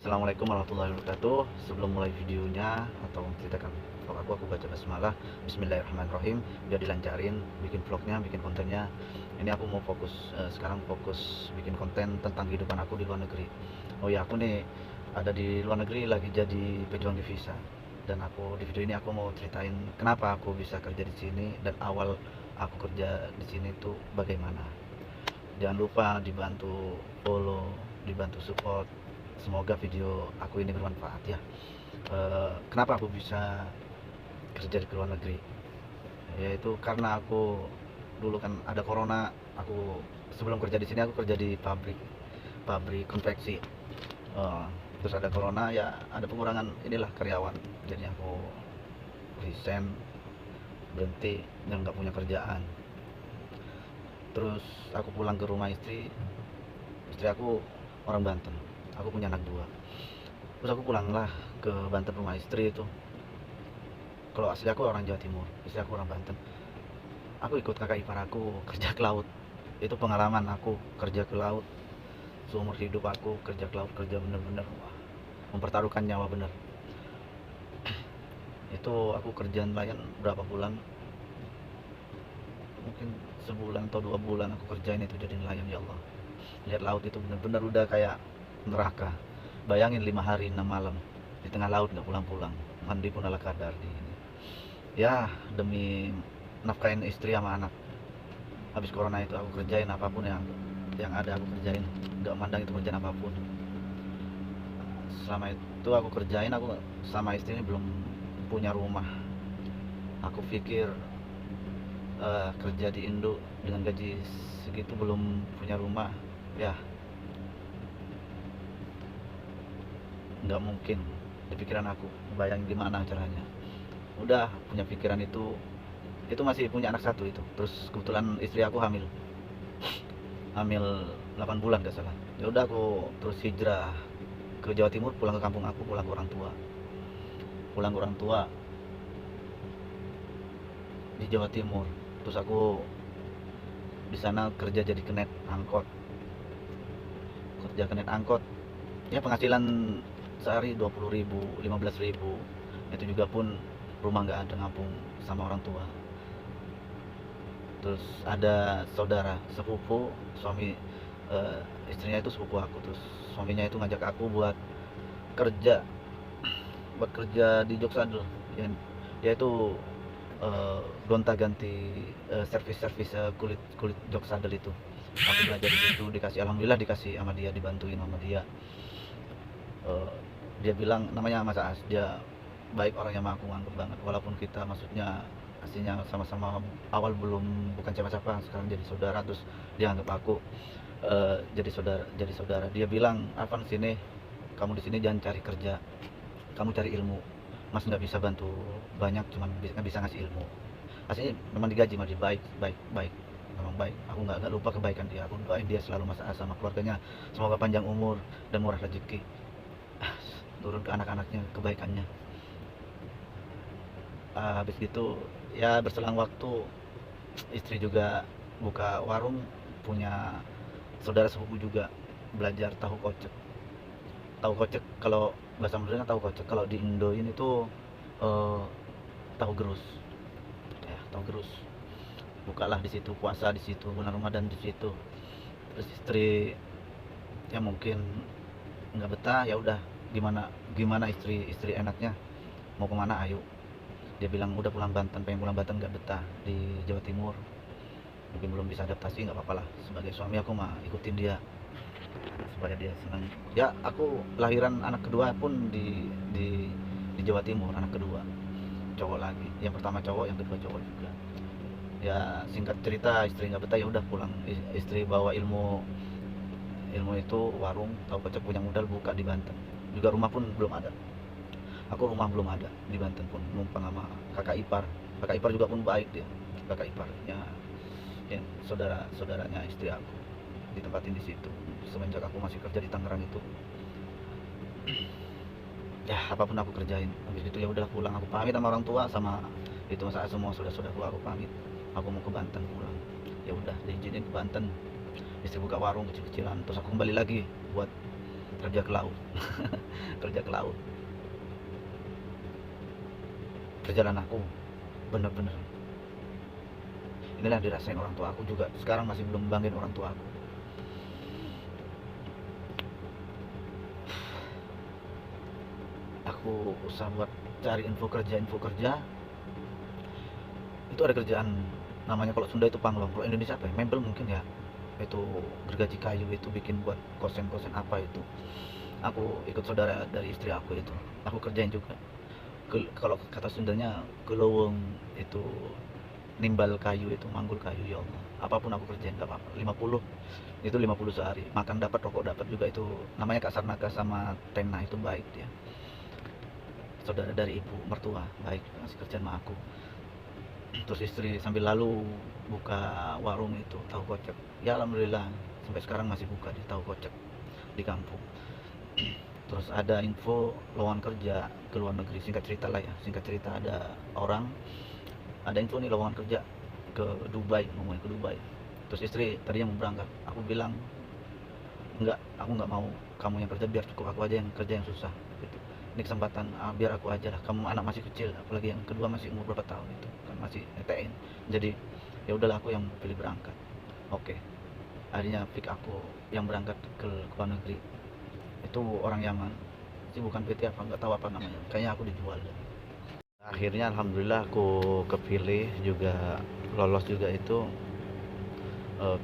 Assalamualaikum warahmatullahi wabarakatuh. Sebelum mulai videonya atau menceritakan vlog aku baca basmalah. Bismillahirrahmanirrahim. Biar dilancarin bikin vlognya, bikin kontennya. Ini aku mau fokus sekarang fokus bikin konten tentang kehidupan aku di luar negeri. Oh ya, aku nih ada di luar negeri lagi jadi pejuang divisa. Dan di video ini aku mau ceritain kenapa aku bisa kerja di sini dan awal aku kerja di sini itu bagaimana. Jangan lupa dibantu follow, dibantu support. Semoga video aku ini bermanfaat ya. Kenapa aku bisa kerja di luar negeri? Yaitu karena aku dulu kan ada corona. Aku sebelum kerja di sini aku kerja di pabrik konveksi. Terus ada corona ya, ada pengurangan inilah karyawan. Jadi aku resign, berhenti dan nggak punya kerjaan. Terus aku pulang ke rumah istri aku orang Banten, aku punya anak 2. Terus aku pulanglah ke Banten rumah istri itu. Kalau asli aku orang Jawa Timur, istri aku orang Banten. Aku ikut kakak ipar aku kerja ke laut. Itu pengalaman aku kerja ke laut. Seumur hidup aku kerja ke laut, kerja bener-bener mempertaruhkan nyawa bener. Itu aku kerja nelayan berapa bulan, mungkin sebulan atau 2 bulan aku kerjain itu jadi nelayan. Ya Allah, lihat laut itu bener-bener udah kayak neraka. Bayangin 5 hari 6 malam di tengah laut nggak pulang-pulang, mandi pun ala kadar di ini. Ya demi nafkahin istri sama anak. Habis corona itu aku kerjain apapun yang ada aku kerjain, nggak mandang itu kerjaan apapun. Selama itu aku kerjain, aku sama istri ini belum punya rumah. Aku pikir kerja di Indo dengan gaji segitu belum punya rumah, ya nggak mungkin di pikiran aku. Bayangin gimana caranya. Udah punya pikiran itu masih punya anak 1 itu. Terus kebetulan istri aku hamil 8 bulan gak salah. Ya udah aku terus hijrah ke Jawa Timur, pulang ke kampung aku, pulang ke orang tua di Jawa Timur. Terus aku di sana kerja jadi kenet angkot. Ya penghasilan sehari 20.000, 15.000. Itu juga pun rumah nggak ada, ngampung sama orang tua. Terus ada saudara sepupu suami, istrinya itu sepupu aku. Terus suaminya itu ngajak aku kerja di Joksadel. Dia itu gonta-ganti servis kulit Joksadel itu. Aku belajar di situ, alhamdulillah dikasih sama dia, dibantuin sama dia. Eh, Dia bilang namanya Mas Aas, dia baik orangnya mah, aku nganggep banget. Walaupun kita maksudnya aslinya sama-sama awal bukan siapa-siapa, sekarang jadi saudara. Terus dia anggap aku jadi saudara. Dia bilang, Arfan sini, kamu di sini jangan cari kerja, kamu cari ilmu. Mas nggak bisa bantu banyak, cuman bisa ngasih ilmu. Aslinya memang digaji mah dia baik, memang baik. Aku nggak lupa kebaikan dia. Aku doain dia selalu, Mas Aas sama keluarganya, semoga panjang umur dan murah rezeki. Turun ke anak-anaknya kebaikannya. Habis gitu ya berselang waktu, istri juga buka warung, punya saudara sepupu juga belajar tahu kocek. Kalau bahasa Madura tahu kocek, kalau di Indo ini tuh eh, tahu gerus. Ya tahu gerus, bukalah di situ, puasa di situ, bulan Ramadan di situ. Terus istri ya mungkin nggak betah. Ya udah, gimana istri enaknya mau kemana, ayo. Dia bilang udah pengen pulang Banten, nggak betah di Jawa Timur, mungkin belum bisa adaptasi. Nggak apa-apa lah, sebagai suami aku mah ikutin dia supaya dia senang. Ya aku lahiran anak kedua pun di Jawa Timur, anak kedua cowok lagi. Yang pertama cowok, yang kedua cowok juga. Ya singkat cerita, istri nggak betah, ya udah pulang. Istri bawa ilmu itu, warung tahu kocek punya modal, buka di Banten juga. Rumah pun belum ada, aku rumah belum ada di Banten pun, numpang sama kakak ipar juga pun baik dia. Kakak iparnya ya, saudaranya istri aku ditempatin di situ semenjak aku masih kerja di Tangerang itu. Ya apapun aku kerjain. Habis itu ya udah pulang, aku pamit sama orang tua, sama itu saat semua saudara-saudaraku, aku pamit, aku mau ke Banten pulang. Ya udah diizinin ke Banten, istri buka warung kecil-kecilan. Terus aku kembali lagi buat kerja ke laut. Kerja ke laut. Perjalanan aku bener-bener inilah yang dirasain orang tua aku juga, sekarang masih belum banggain orang tua aku. Aku usaha buat cari info kerja, itu ada kerjaan namanya, kalau Sunda itu panglong, kalau Indonesia apa ya, mebel mungkin ya, itu gergaji kayu, itu bikin buat kosen-kosen apa itu. Aku ikut saudara dari istri aku itu, aku kerjain juga. Kalau kata Sundanya gelowong, itu nimbal kayu, itu manggul kayu, ya Allah, apapun aku kerjain gak apa-apa. 50 itu 50 sehari, makan dapat, rokok dapat juga. Itu namanya Kak Sarnaga sama Tena, itu baik dia, saudara dari ibu mertua, baik ngasih kerjaan sama aku. Terus istri sambil lalu buka warung itu tahu kocek, ya alhamdulillah sampai sekarang masih buka di tahu kocek di kampung. Terus ada info lowongan kerja ke luar negeri, singkat cerita lah ya, singkat cerita ada info nih lowongan kerja ke Dubai, ngomongin ke Dubai. Terus istri tadinya mau berangkat, aku bilang enggak, aku nggak mau kamu yang kerja, biar cukup aku aja yang kerja yang susah gitu. Ini kesempatan, biar aku aja lah, kamu anak masih kecil, apalagi yang kedua masih umur berapa tahun itu kan, masih netein. Jadi ya udahlah, aku yang pilih berangkat. Oke, akhirnya pick aku yang berangkat ke luar negeri. Itu orang Yaman sih, bukan PT apa, nggak tahu apa namanya, kayaknya aku dijual. Akhirnya alhamdulillah aku kepilih juga, lolos juga itu,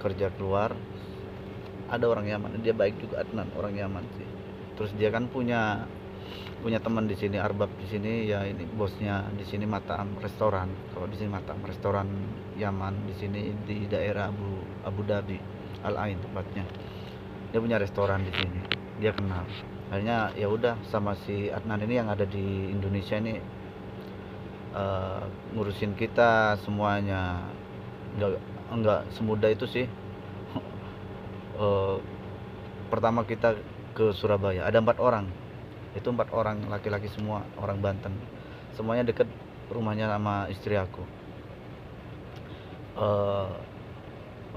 kerja keluar. Ada orang Yaman, dia baik juga, Adnan, orang Yaman sih. Terus dia kan punya teman di sini, arbab di sini ya, ini bosnya di sini Matam restoran. Kalau di sini Matam restoran Yaman, di sini di daerah Abu Dhabi, Al Ain tempatnya. Dia punya restoran di sini, dia kenal. Akhirnya ya udah, sama si Adnan ini yang ada di Indonesia ini, ngurusin kita semuanya. Enggak semudah itu sih. Pertama kita ke Surabaya, ada 4 orang, itu 4 orang laki-laki semua, orang Banten, semuanya deket rumahnya sama istri aku.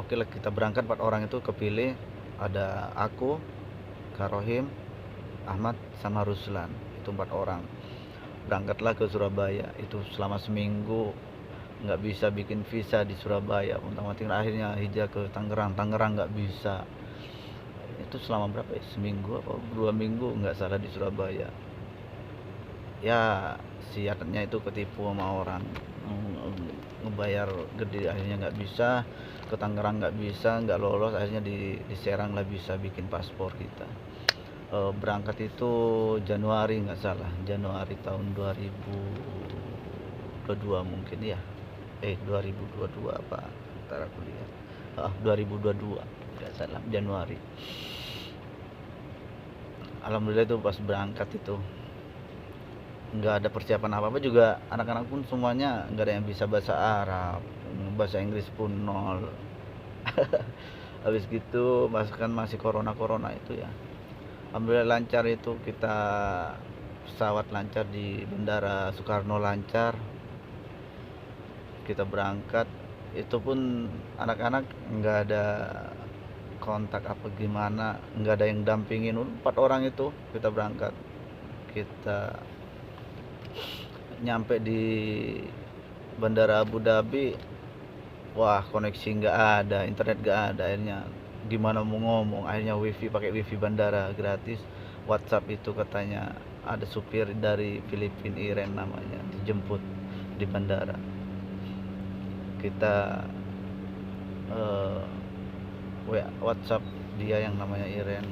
Oke lah, kita berangkat 4 orang itu kepilih, ada aku, Kak Rohim, Ahmad sama Ruslan, itu 4 orang. Berangkatlah ke Surabaya, itu selama seminggu nggak bisa bikin visa di Surabaya, akhirnya hijrah ke Tangerang nggak bisa. Itu selama berapa ya, seminggu apa 2 minggu nggak salah di Surabaya. Ya siatnya itu ketipu sama orang, ngebayar gede, akhirnya nggak bisa. Ke Tangerang nggak bisa, nggak lolos, akhirnya di Serang lah bisa bikin paspor kita. Berangkat itu Januari nggak salah, Januari tahun 2022 mungkin ya, 2022 apa, ntar aku lihat, 2022 nggak salah, Januari. Alhamdulillah itu pas berangkat itu nggak ada persiapan apa-apa juga, anak-anak pun semuanya nggak ada yang bisa bahasa Arab, bahasa Inggris pun nol. Habis gitu masih corona itu ya. Alhamdulillah lancar itu, kita pesawat lancar di Bandara Soekarno lancar, kita berangkat. Itu pun anak-anak nggak ada kontak apa gimana, nggak ada yang dampingin. 4 orang itu kita berangkat, kita nyampe di Bandara Abu Dhabi, wah koneksi nggak ada, internet nggak ada. Akhirnya gimana mau ngomong, akhirnya pakai wifi bandara gratis. WhatsApp itu katanya ada supir dari Filipina, Iren namanya, dijemput di bandara. Kita WhatsApp dia yang namanya Iren,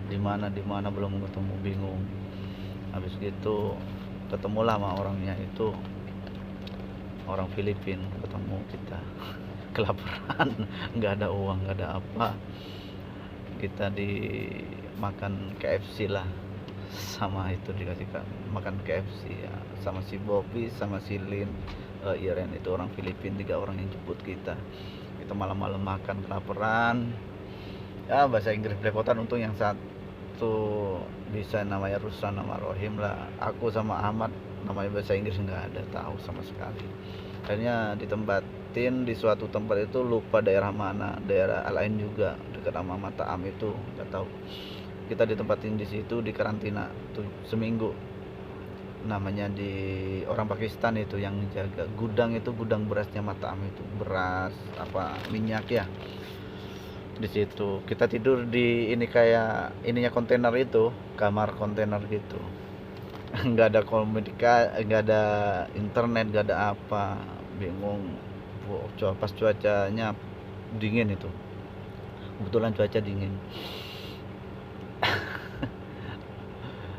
di mana belum ketemu, bingung. Habis gitu ketemulah sama orangnya itu, orang Filipina, ketemu kita. Kelaparan, nggak ada uang, nggak ada apa, kita dimakan KFC lah, sama itu dikasih makan KFC ya, sama si Bobby sama si Lin, Iren, itu orang Filipina, 3 orang yang jemput kita. Kita malam-malam makan, kelaparan ya, bahasa Inggris belepotan. Untung yang satu bisa, namanya Ruslan sama Rohim lah. Aku sama Ahmad namanya bahasa Inggris nggak ada tahu sama sekali. Akhirnya ditempatin di suatu tempat itu, lupa daerah mana, daerah lain juga dekat sama Mataam itu, nggak tahu. kita ditempatin di situ, di karantina tuh seminggu. Namanya di orang Pakistan itu yang jaga gudang, itu gudang berasnya Matam, itu beras apa minyak ya. Di situ kita tidur di ini kayak ininya kontainer, itu kamar kontainer gitu. Nggak ada komunikasi, nggak ada internet, nggak ada apa, bingung. Pas cuacanya dingin, itu kebetulan cuaca dingin.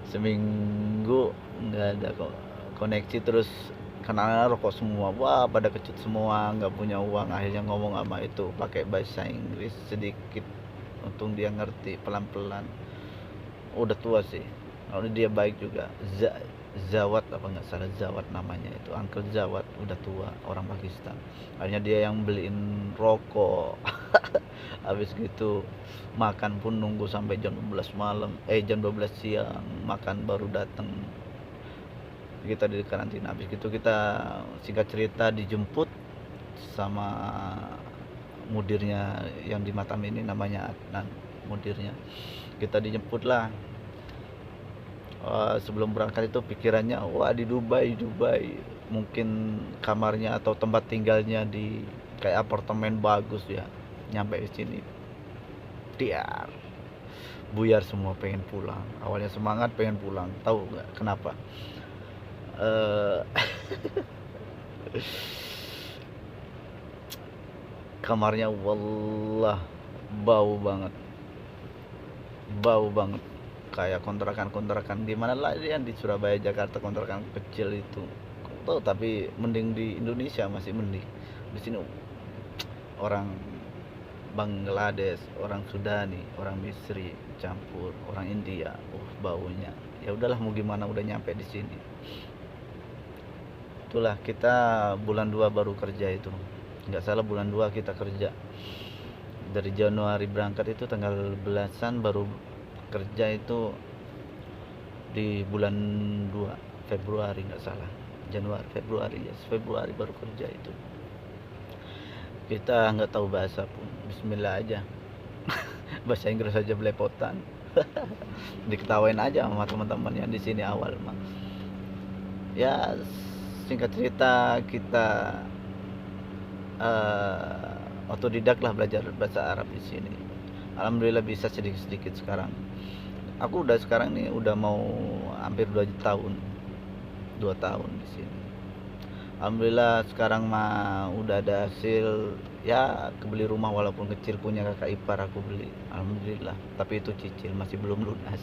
Seminggu nggak ada kok koneksi, terus karena rokok semua, wah pada kecut semua, nggak punya uang. Akhirnya ngomong sama itu pakai bahasa Inggris sedikit, untung dia ngerti pelan-pelan. Udah tua sih, kalau dia baik juga. Zawat apa nggak salah, Zawat namanya, itu Uncle Zawat, udah tua, orang Pakistan. Akhirnya dia yang beliin rokok. Habis gitu makan pun nunggu sampai jam 12 malam, jam 12 siang makan baru datang. Kita di karantina. Habis gitu kita, singkat cerita, dijemput sama mudirnya yang di Matam ini, namanya Adnan mudirnya. Kita dijemput lah. Sebelum berangkat itu pikirannya, wah di Dubai mungkin kamarnya atau tempat tinggalnya di kayak apartemen bagus ya. Nyampe di sini diar, buyar semua, pengen pulang. Awalnya semangat pengen pulang, tahu nggak kenapa? Eh, Kamarnya wallah bau banget, kayak kontrakan di mana lagi yang di Surabaya, Jakarta, kontrakan kecil itu. Tahu, tapi mending di Indonesia, masih mending. Di sini orang Bangladesh, orang Sudani, orang Misri campur, orang India, baunya. Ya udahlah, mau gimana, udah nyampe di sini. Itulah, kita bulan 2 baru kerja itu. Nggak salah bulan 2 kita kerja. Dari Januari berangkat itu tanggal belasan, baru kerja itu di bulan 2 Februari nggak salah. Januari, Februari, ya Februari baru kerja itu. Kita nggak tahu bahasa pun, bismillah aja. Bahasa Inggris aja belepotan. Diketawain aja sama teman-teman yang di sini awal mah. Ya singkat cerita, kita otodidak lah belajar bahasa Arab di sini. Alhamdulillah bisa sedikit-sedikit sekarang. Aku udah sekarang nih udah mau hampir 2 tahun. 2 tahun di sini. Alhamdulillah sekarang mah udah ada hasil ya, kebeli rumah walaupun kecil, punya kakak ipar aku beli. Alhamdulillah, tapi itu cicil, masih belum lunas.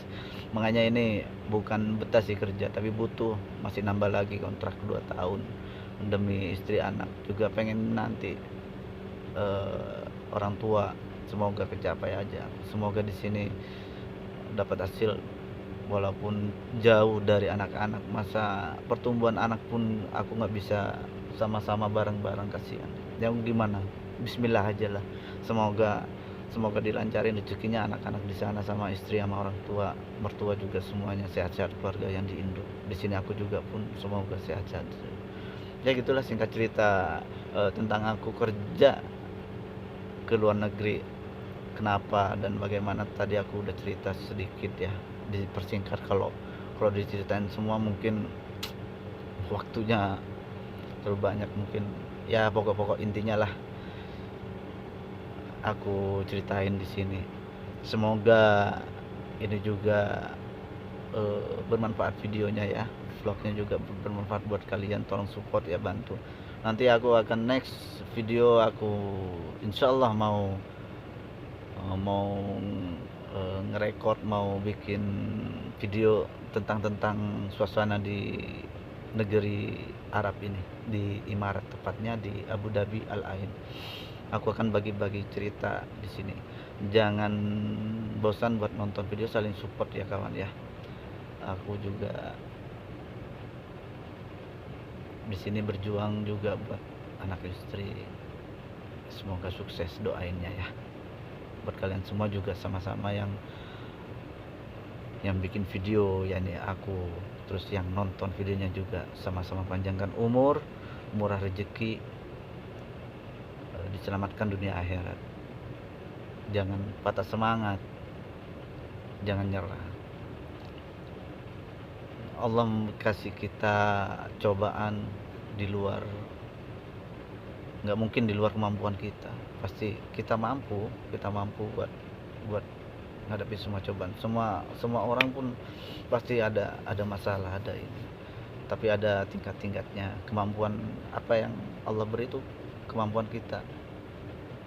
Makanya ini bukan betah sih kerja, tapi butuh, masih nambah lagi kontrak 2 tahun demi istri, anak juga pengen nanti orang tua. Semoga kecapai aja, semoga di sini dapat hasil walaupun jauh dari anak-anak. Masa pertumbuhan anak pun aku nggak bisa sama-sama bareng-bareng, kasihan. Yang gimana, bismillah aja lah. Semoga dilancarin rezekinya anak-anak di sana, sama istri, sama orang tua, mertua juga, semuanya sehat-sehat, keluarga yang di Indo. Di sini aku juga pun semoga sehat-sehat. Ya gitulah singkat cerita tentang aku kerja ke luar negeri, kenapa dan bagaimana. Tadi aku udah cerita sedikit ya, dipersingkat. Kalau diceritain semua mungkin waktunya terlalu banyak, mungkin ya pokok-pokok intinya lah aku ceritain di sini. Semoga ini juga bermanfaat videonya ya, vlognya juga bermanfaat buat kalian. Tolong support ya, bantu. Nanti aku akan next video, aku insyaallah mau ngerekord, mau bikin video tentang suasana di negeri Arab ini, di Imarat, tepatnya di Abu Dhabi Al Ain. Aku akan bagi-bagi cerita di sini. Jangan bosan buat nonton video, saling support ya kawan ya. Aku juga di sini berjuang juga buat anak istri. Semoga sukses, doainnya ya. Buat kalian semua juga sama-sama yang bikin video, yakni aku, terus yang nonton videonya juga, sama-sama panjangkan umur, murah rezeki, diselamatkan dunia akhirat. Jangan patah semangat, jangan nyerah. Allah kasih kita cobaan di luar, nggak mungkin di luar kemampuan kita. Pasti kita mampu buat ngadepin semua cobaan. Semua orang pun pasti ada masalah, ada ini, tapi ada tingkat-tingkatnya. Kemampuan apa yang Allah beri itu kemampuan kita,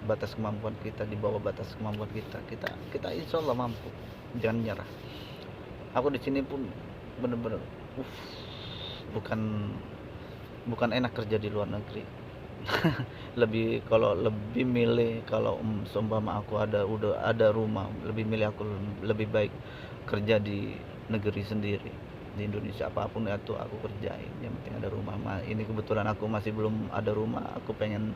batas kemampuan kita, di bawah batas kemampuan kita insya Allah mampu. Jangan nyerah. Aku di sini pun bener-bener bukan enak kerja di luar negeri. Lebih milih kalau seumpama aku udah ada rumah, lebih milih aku lebih baik kerja di negeri sendiri, di Indonesia. Apapun itu aku kerjain, yang penting ada rumah. Ini kebetulan aku masih belum ada rumah. Aku pengen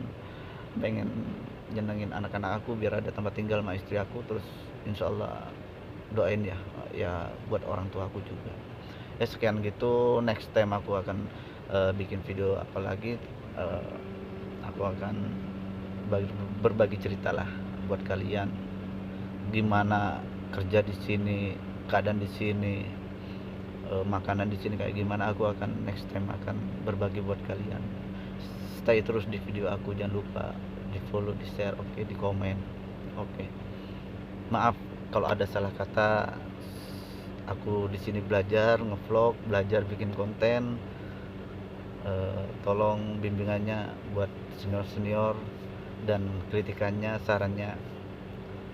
nyenengin anak-anak aku biar ada tempat tinggal sama istri aku. Terus insya Allah doain ya buat orang tua aku juga. Ya sekian gitu. Next time aku akan bikin video apa lagi. Aku akan berbagi cerita lah buat kalian, gimana kerja di sini, keadaan di sini, makanan di sini kayak gimana. Aku akan next time akan berbagi buat kalian. Stay terus di video aku, jangan lupa di follow, di share, oke, di komen, oke. Maaf kalau ada salah kata. Aku di sini belajar ngevlog, belajar bikin konten. Tolong bimbingannya buat senior dan kritikannya, sarannya,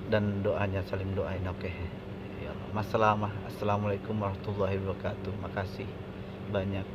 dan doanya, saling doain, oke. Ya Allah. Assalamualaikum warahmatullahi wabarakatuh. Makasih banyak.